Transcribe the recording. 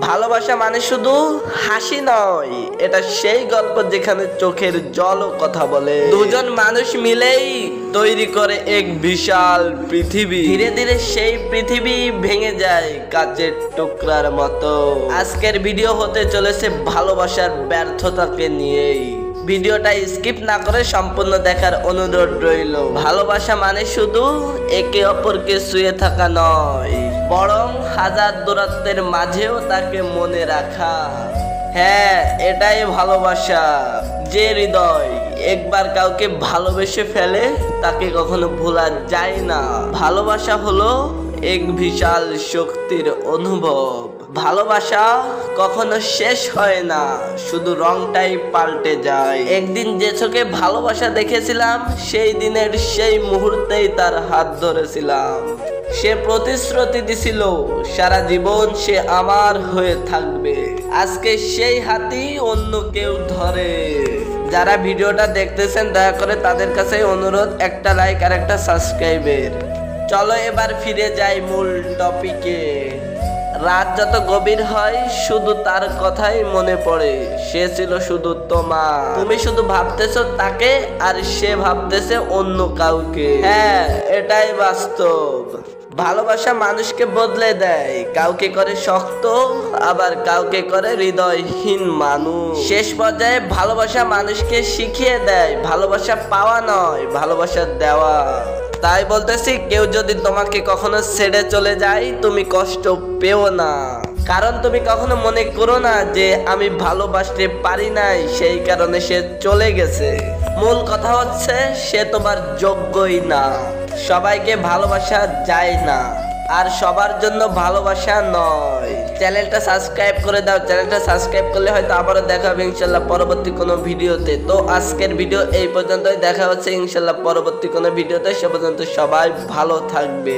ভালোবাসা মানে শুধু হাসি নয়, এটা সেই গল্প যেখানে চোখের জলও কথা বলে। দুজন মানুষ মিলেই তৈরি করে এক বিশাল পৃথিবী। ধীরে ধীরে সেই পৃথিবী ভেঙে যায় কাচের টুকরার মতো। আজকের ভিডিও হতে চলেছে ভালোবাসার ব্যর্থতাকে নিয়েই। ভিডিওটা স্কিপ না করে সম্পূর্ণ দেখার অনুরোধ রইল। ভালোবাসা মানে শুধু একে অপরকে ছুঁয়ে থাকা নয়, বরং হাজার দূরত্বের মাঝেও তাকে মনে রাখা। হ্যাঁ, এটাই ভালোবাসা। যে হৃদয় একবার কাউকে ভালোবেসে ফেলে তাকে কখনো ভোলা যায় না। ভালোবাসা হলো এক বিশাল শক্তির অনুভব। ভালোবাসা কখনো শেষ হয় না, শুধু রংটাই পাল্টে যায়। একদিন যে চোখে ভালোবাসা দেখেছিলাম, সেই দিনের সেই মুহূর্তেই তার হাত ধরেছিলাম। সে প্রতিশ্রুতি দিছিল সারা জীবন সে আমার হয়ে থাকবে। আজকে সেই হাতই অন্য কেউ ধরে। যারা ভিডিওটা দেখতেছেন দয়া করে তাদের কাছে অনুরোধ, একটা লাইক আর একটা সাবস্ক্রাইবের। চলো এবার ফিরে যাই মূল টপিকে। রাত যত গভীর হয় শুধু তার কথাই মনে পড়ে। সে ছিল শুধু তোমার, তুমি শুধু ভাবতেছো তাকে আর সে ভাবতেছে অন্য কাউকে। হ্যাঁ, এটাই বাস্তব। ভালোবাসা মানুষকে বদলে দেয়, কাউকে করে শক্ত, আবার কাউকে করে হৃদয়হীন মানুষ। শেষ পর্যায়ে ভালোবাসা মানুষকে শিখিয়ে দেয় ভালোবাসা পাওয়া নয়, ভালোবাসা দেওয়া। তাই বলতেছি, কেউ যদি তোমাকে কখনো ছেড়ে চলে যায় তুমি কষ্ট পেও না, কারণ তুমি কখনো মনে করো না যে আমি ভালোবাসতে পারি নাই সেই কারণে সে চলে গেছে। মূল কথা হচ্ছে সে তোমার যোগ্যই না। সবাইকে ভালোবাসা যায় না, আর সবার জন্য ভালোবাসা নয়। চ্যানেলটা সাবস্ক্রাইব করে দাও। চ্যানেলটা সাবস্ক্রাইব করলে হয়তো আবারও দেখা হবে ইনশাল্লাহ পরবর্তী কোনো ভিডিওতে। তো আজকের ভিডিও এই পর্যন্তই, দেখা হচ্ছে ইনশাল্লাহ পরবর্তী কোনো ভিডিওতে। সে পর্যন্ত সবাই ভালো থাকবে।